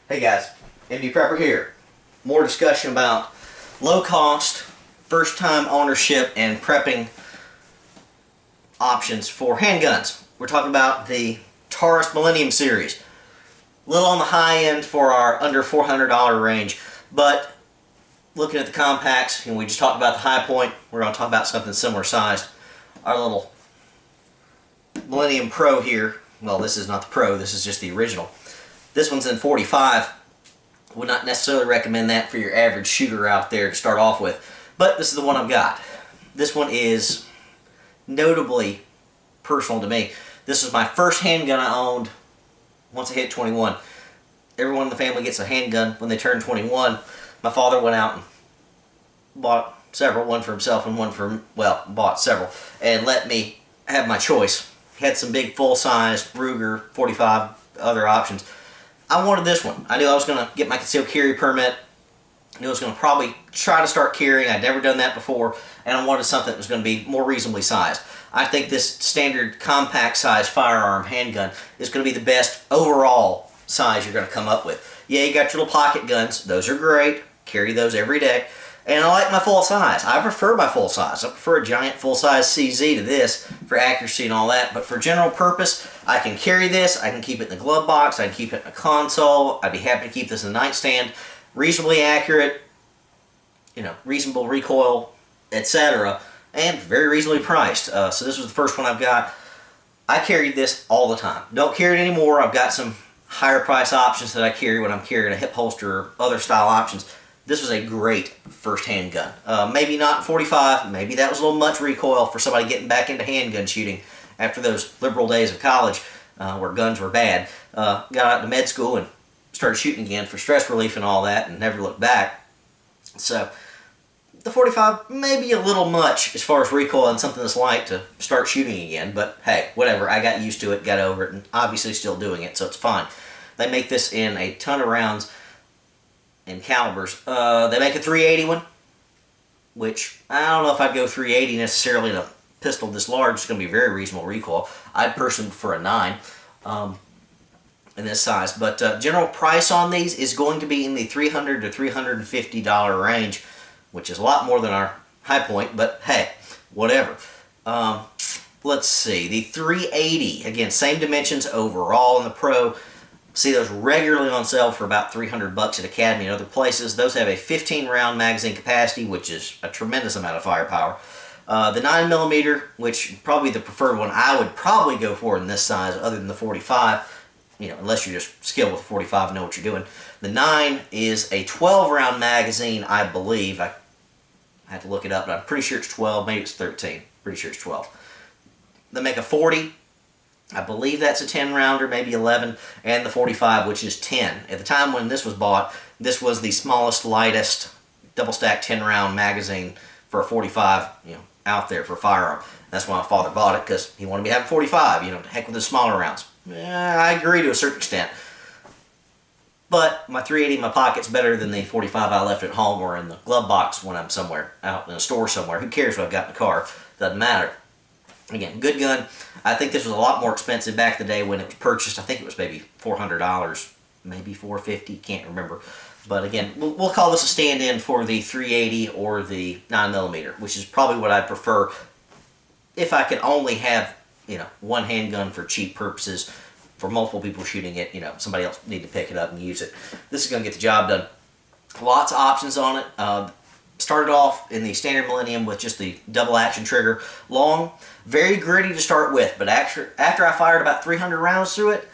Hey guys, MD Prepper here. More discussion about low cost, first time ownership, and prepping options for handguns. We're talking about the Taurus Millennium series. A little on the high end for our under $400 range, but looking at the compacts, and we just talked about the high point, we're going to talk about something similar sized. Our little Millennium Pro here, well, this is not the Pro, this is just the original. This one's in 45. Would not necessarily recommend that for your average shooter out there to start off with, but this is the one I've got. This one is notably personal to me. This was my first handgun I owned once I hit 21. Everyone in the family gets a handgun when they turn 21. My father went out and bought several, one for himself and one for, well, bought several, and let me have my choice. He had some big full-size Ruger 45, other options. I wanted this one. I knew I was going to get my concealed carry permit. I knew I was going to probably try to start carrying. I'd never done that before, and I wanted something that was going to be more reasonably sized. I think this standard compact size firearm handgun is going to be the best overall size you're going to come up with. Yeah, you got your little pocket guns. Those are great. Carry those every day. And I like my full size. I prefer my full size. I prefer a giant full size CZ to this for accuracy and all that. But for general purpose, I can carry this. I can keep it in the glove box. I can keep it in a console. I'd be happy to keep this in the nightstand. Reasonably accurate, reasonable recoil, etc. And very reasonably priced. So this was the first one I've got. I carried this all the time. Don't carry it anymore. I've got some higher price options that I carry when I'm carrying a hip holster or other style options. This was a great first handgun. Maybe not 45, maybe that was a little much recoil for somebody getting back into handgun shooting after those liberal days of college where guns were bad. Got out to med school and started shooting again for stress relief and all that and never looked back. So the 45 may be a little much as far as recoil and something that's light to start shooting again, but hey, whatever. I got used to it, got over it, and obviously still doing it, so it's fine. They make this in a ton of rounds and calibers. They make a 380 one, which I don't know if I'd go 380 necessarily in a pistol this large. It's going to be very reasonable recoil. I'd personally prefer a 9 in this size. But general price on these is going to be in the $300 to $350 range, which is a lot more than our high point, but hey, whatever. Let's see, the 380, again, same dimensions overall in the Pro. See those regularly on sale for about $300 at Academy and other places. Those have a 15-round magazine capacity, which is a tremendous amount of firepower. The 9mm, which probably the preferred one I would probably go for in this size, other than the 45, unless you're just skilled with the 45 and know what you're doing. The 9 is a 12-round magazine, I believe. I had to look it up, but I'm pretty sure it's 12. Maybe it's 13. Pretty sure it's 12. They make a 40. I believe that's a 10-rounder, maybe 11, and the 45, which is 10. At the time when this was bought, this was the smallest, lightest, double-stack 10-round magazine for a 45, out there for a firearm. That's why my father bought it, because he wanted me to have a 45, heck with the smaller rounds. I agree to a certain extent. But my 380 in my pocket's better than the 45 I left at home or in the glove box when I'm somewhere, out in a store somewhere. Who cares what I've got in the car? Doesn't matter. Again, good gun. I think this was a lot more expensive back in the day when it was purchased. I think it was maybe $400, maybe $450, can't remember. But again, we'll call this a stand-in for the 380 or the 9mm, which is probably what I'd prefer if I could only have, one handgun for cheap purposes. For multiple people shooting it, somebody else need to pick it up and use it. This is going to get the job done. Lots of options on it. Started off in the standard Millennium with just the double action trigger. Long, very gritty to start with, but after I fired about 300 rounds through it,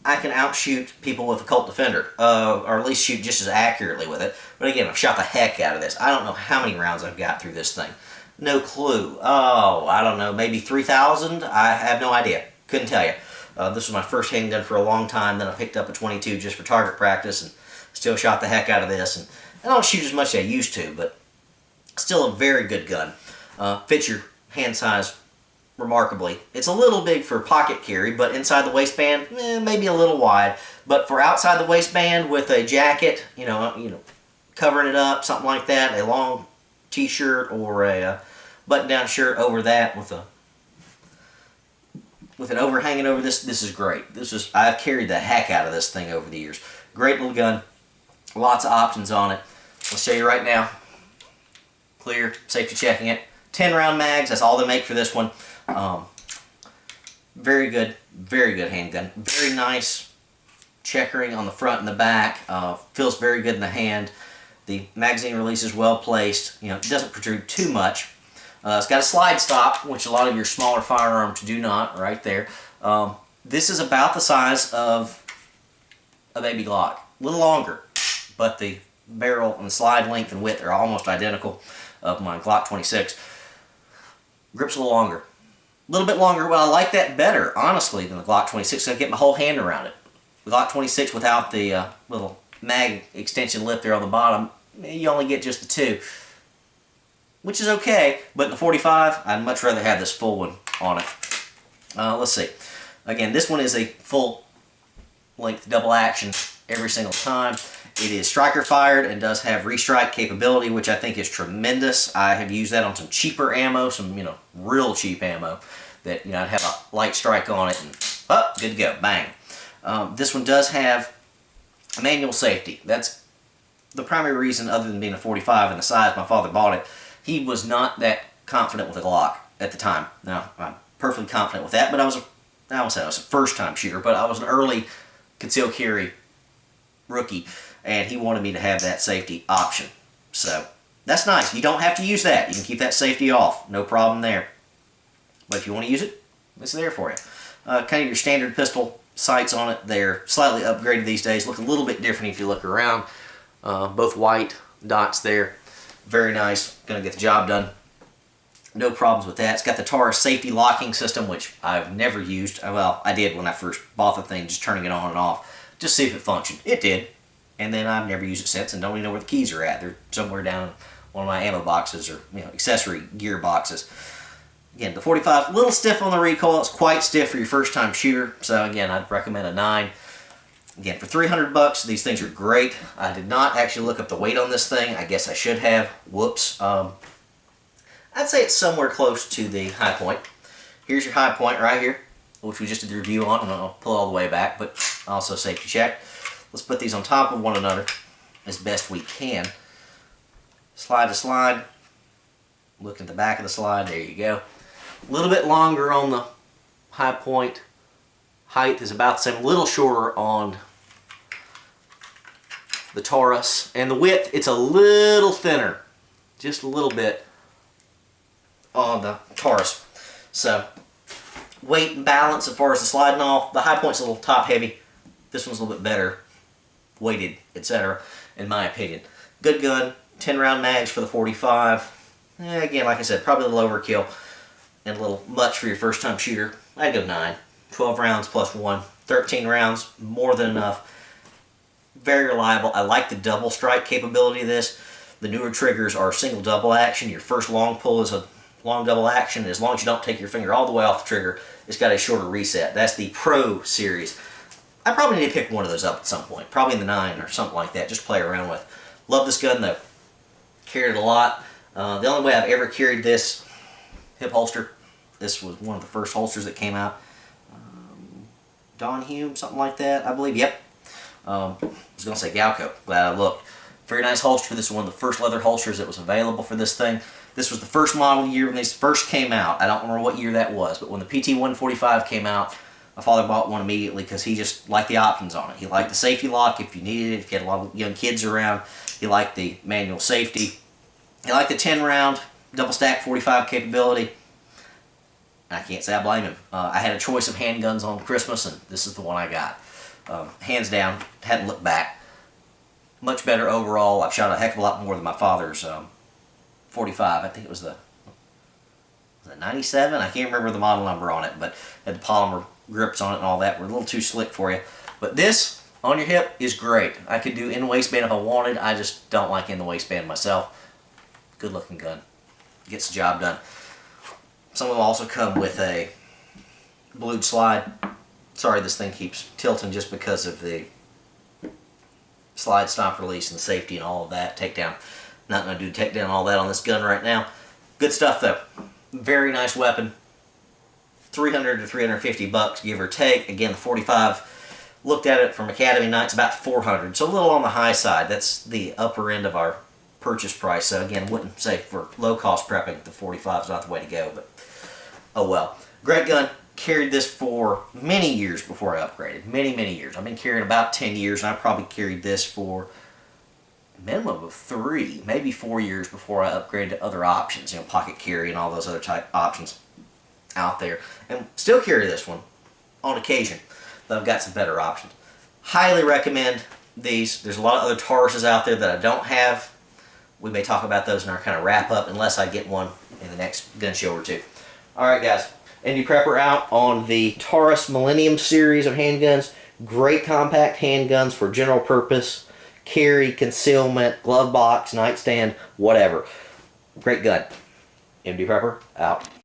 I can outshoot people with a Colt Defender, or at least shoot just as accurately with it. But again, I've shot the heck out of this. I don't know how many rounds I've got through this thing. No clue. Oh, I don't know, maybe 3,000? I have no idea. Couldn't tell you. This was my first handgun for a long time. Then I picked up a 22 just for target practice and still shot the heck out of this. And I don't shoot as much as I used to, but still a very good gun. Fits your hand size remarkably. It's a little big for pocket carry, but inside the waistband, maybe a little wide. But for outside the waistband with a jacket, covering it up, something like that, a long t-shirt or a button-down shirt over that with a with an overhanging over this, this is great. I've carried the heck out of this thing over the years. Great little gun. Lots of options on it. I'll show you right now. Clear, safety checking it. 10 round mags, that's all they make for this one. Very good handgun. Very nice checkering on the front and the back. Feels very good in the hand. The magazine release is well placed. It doesn't protrude too much. It's got a slide stop, which a lot of your smaller firearms do not, right there. This is about the size of a baby Glock. A little longer, but the barrel and the slide length and width are almost identical of my Glock 26. Grip's a little longer. A little bit longer, well, I like that better, honestly, than the Glock 26. I get my whole hand around it. The Glock 26 without the little mag extension lip there on the bottom, you only get just the two, which is okay, but in the 45, I'd much rather have this full one on it. Let's see. Again, this one is a full length double action every single time. It is striker fired and does have restrike capability, which I think is tremendous. I have used that on some cheaper ammo, some real cheap ammo that I'd have a light strike on it and good to go, bang. This one does have manual safety. That's the primary reason, other than being a 45 and the size my father bought it. He was not that confident with a Glock at the time. Now, I'm perfectly confident with that, but I won't say I was a first-time shooter, but I was an early concealed carry rookie, and he wanted me to have that safety option. So, that's nice. You don't have to use that. You can keep that safety off. No problem there. But if you want to use it, it's there for you. Kind of your standard pistol sights on it. They're slightly upgraded these days. Look a little bit different if you look around. Both white dots there. Very nice. Going to get the job done. No problems with that. It's got the Taurus safety locking system, which I've never used. Well, I did when I first bought the thing, just turning it on and off, just see if it functioned. It did. And then I've never used it since and don't even know where the keys are at. They're somewhere down in one of my ammo boxes or accessory gear boxes. Again, the 45, a little stiff on the recoil. It's quite stiff for your first time shooter. So again, I'd recommend a 9. Again, for $300, these things are great. I did not actually look up the weight on this thing. I guess I should have. Whoops. I'd say it's somewhere close to the high point. Here's your high point right here, which we just did the review on, and I'll pull all the way back, but also safety check. Let's put these on top of one another as best we can. Slide to slide. Look at the back of the slide. There you go. A little bit longer on the high point. Height is about the same. A little shorter on the Taurus. And the width, it's a little thinner. Just a little bit on the Taurus. So, weight and balance as far as the slide and all. The high point's a little top heavy. This one's a little bit better weighted, etc. in my opinion. Good gun. 10 round mags for the 45. Again, like I said, probably a little overkill and a little much for your first time shooter. I'd go 9. 12 rounds plus 1. 13 rounds, more than enough. Very reliable. I like the double strike capability of this. The newer triggers are single double action. Your first long pull is a long double action. As long as you don't take your finger all the way off the trigger, it's got a shorter reset. That's the Pro series. I probably need to pick one of those up at some point. Probably in the 9 or something like that. Just play around with. Love this gun though. Carried it a lot. The only way I've ever carried this hip holster, this was one of the first holsters that came out. Don Hume, something like that, I believe. Yep. I was going to say Galco. Glad I looked. Very nice holster. This is one of the first leather holsters that was available for this thing. This was the first model year when these first came out. I don't remember what year that was, but when the PT-145 came out, my father bought one immediately because he just liked the options on it. He liked the safety lock if you needed it, if you had a lot of young kids around. He liked the manual safety. He liked the 10 round double stack 45 capability. I can't say I blame him. I had a choice of handguns on Christmas, and this is the one I got. Hands down, hadn't looked back. Much better overall. I've shot a heck of a lot more than my father's 45. I think it was the 97? I can't remember the model number on it, but had the polymer grips on it and all that. Were a little too slick for you. But this, on your hip, is great. I could do in the waistband if I wanted. I just don't like in the waistband myself. Good looking gun. Gets the job done. Some of them also come with a blued slide. Sorry, this thing keeps tilting just because of the slide stop release and safety and all of that. Takedown. Not going to do takedown all that on this gun right now. Good stuff though. Very nice weapon. $300 to $350, give or take. Again, the 45 looked at it from Academy Nights, about $400. So a little on the high side. That's the upper end of our purchase price. So again, wouldn't say for low cost prepping, the 45 is not the way to go, but oh well. Great gun. Carried this for many years before I upgraded. Many years. I've been carrying about 10 years, and I probably carried this for a minimum of 3, maybe 4 years before I upgraded to other options, pocket carry and all those other type options out there. And still carry this one on occasion, but I've got some better options. Highly recommend these. There's a lot of other Tauruses out there that I don't have. We may talk about those in our kind of wrap up, unless I get one in the next gun show or two. Alright guys, Indie Prepper out on the Taurus Millennium series of handguns. Great compact handguns for general purpose, carry, concealment, glove box, nightstand, whatever. Great gun. Indie Prepper out.